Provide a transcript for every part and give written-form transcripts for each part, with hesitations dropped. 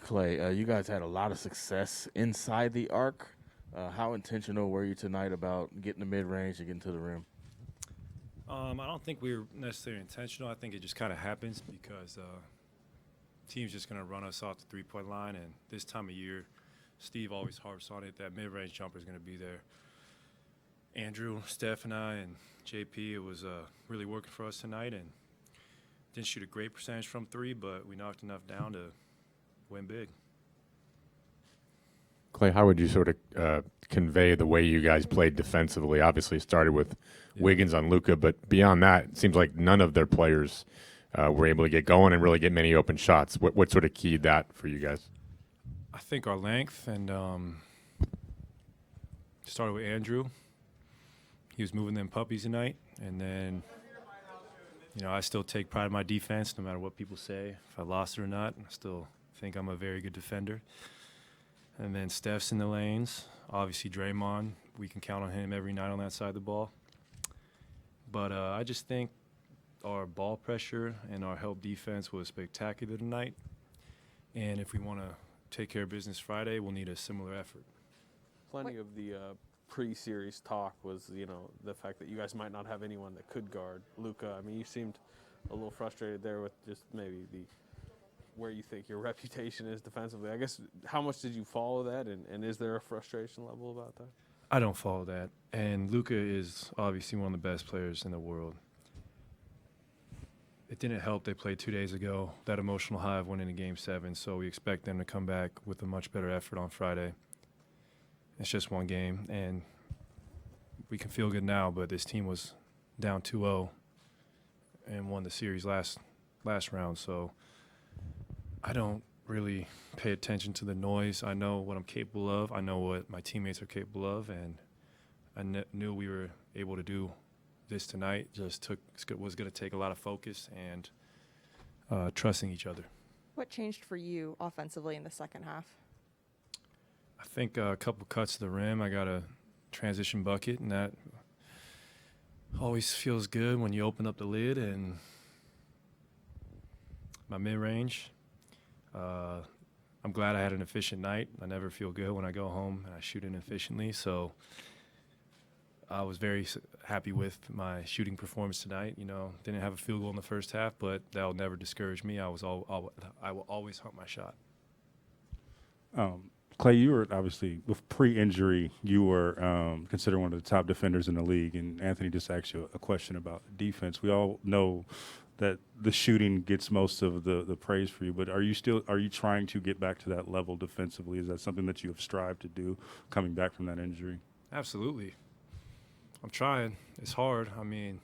Klay, you guys had a lot of success inside the arc. How intentional were you tonight about getting the mid-range and getting to the rim? I don't think we were necessarily intentional. I think it just kind of happens because team's just going to run us off the three-point line. And this time of year, Steve always harps on it, that mid-range jumper is going to be there. Andrew, Steph, and I, and JP, it was really working for us tonight. And didn't shoot a great percentage from three, but we knocked enough down to win big. Klay, how would you sort of convey the way you guys played defensively? Obviously, it started with Wiggins on Luka, but beyond that, it seems like none of their players were able to get going and really get many open shots. What sort of keyed that for you guys? I think our length, and started with Andrew. He was moving them puppies tonight, and then I still take pride in my defense no matter what people say, if I lost it or not. I still think I'm a very good defender. And then Steph's in the lanes. Obviously, Draymond, we can count on him every night on that side of the ball. But I just think our ball pressure and our help defense was spectacular tonight. And if we want to take care of business Friday, we'll need a similar effort. Plenty of the pre-series talk was, the fact that you guys might not have anyone that could guard Luka. I mean, you seemed a little frustrated there with just maybe where you think your reputation is defensively. I guess, how much did you follow that, and is there a frustration level about that? I don't follow that. And Luka is obviously one of the best players in the world. It didn't help they played 2 days ago, that emotional high of winning in Game 7, so we expect them to come back with a much better effort on Friday. It's just one game, and we can feel good now, but this team was down 2-0 and won the series last round, so I don't really pay attention to the noise. I know what I'm capable of. I know what my teammates are capable of, and I knew we were able to do this tonight. Was going to take a lot of focus and trusting each other. What changed for you offensively in the second half? I think a couple cuts to the rim. I got a transition bucket, and that always feels good when you open up the lid. And my mid-range, I'm glad I had an efficient night. I never feel good when I go home and I shoot inefficiently. So I was very happy with my shooting performance tonight. Didn't have a field goal in the first half, but that will never discourage me. I will always hunt my shot. Klay, you were obviously, with pre-injury, you were considered one of the top defenders in the league, and Anthony just asked you a question about defense. We all know that the shooting gets most of the praise for you, but are you trying to get back to that level defensively? Is that something that you have strived to do coming back from that injury? Absolutely. I'm trying. It's hard. I mean,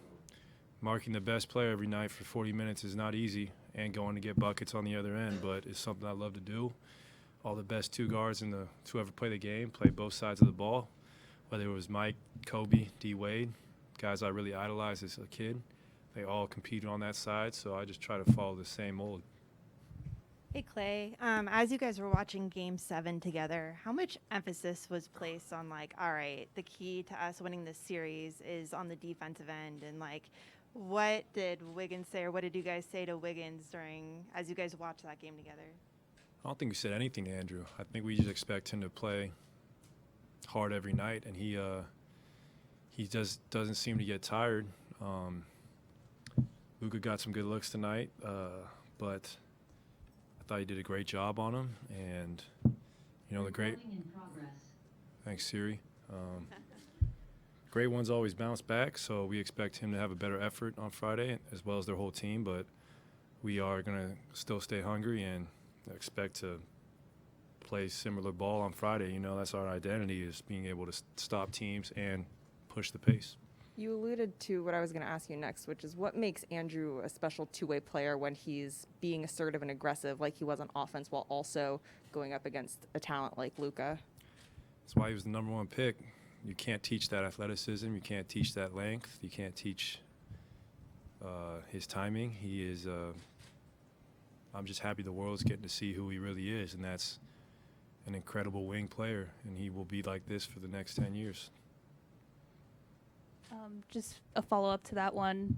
marking the best player every night for 40 minutes is not easy, and going to get buckets on the other end, but it's something I love to do. All the best two guards to ever play the game play both sides of the ball, whether it was Mike, Kobe, D. Wade, guys I really idolized as a kid. They all competed on that side, so I just try to follow the same mold. Hey, Klay, as you guys were watching Game 7 together, how much emphasis was placed on, all right, the key to us winning this series is on the defensive end, and, what did Wiggins say, or what did you guys say to Wiggins as you guys watched that game together? I don't think we said anything to Andrew. I think we just expect him to play hard every night, and he just doesn't seem to get tired. Luka got some good looks tonight, but I thought he did a great job on him. And, the great – thanks, Siri. Great ones always bounce back, so we expect him to have a better effort on Friday as well as their whole team. But we are going to still stay hungry and expect to play similar ball on Friday. That's our identity, is being able to stop teams and push the pace. You alluded to what I was going to ask you next, which is what makes Andrew a special two-way player when he's being assertive and aggressive like he was on offense while also going up against a talent like Luka? That's why he was the number one pick. You can't teach that athleticism. You can't teach that length. You can't teach his timing. He is I'm just happy the world's getting to see who he really is, and that's an incredible wing player, and he will be like this for the next 10 years. Just a follow-up to that one.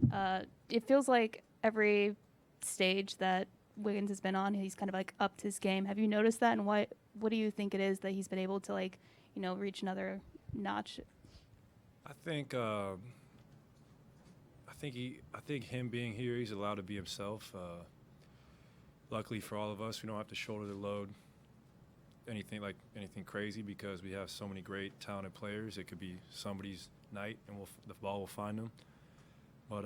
It feels like every stage that Wiggins has been on. He's kind of like upped his game. Have you noticed that? And what do you think it is that he's been able to like, reach another notch? I think him being here, he's allowed to be himself. Luckily for all of us, we don't have to shoulder the load anything crazy because we have so many great talented players. It could be somebody's night and the ball will find them. But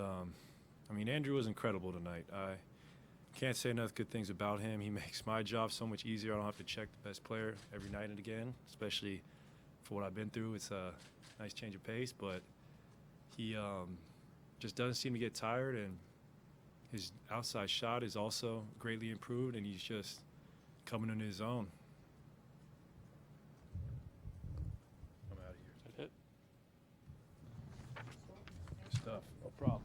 Andrew was incredible tonight. I can't say enough good things about him. He makes my job so much easier. I don't have to check the best player every night and again, especially for what I've been through. It's a nice change of pace, but he just doesn't seem to get tired, and his outside shot is also greatly improved, and he's just coming into his own. I'm out of here. That's it. Good stuff. No problem.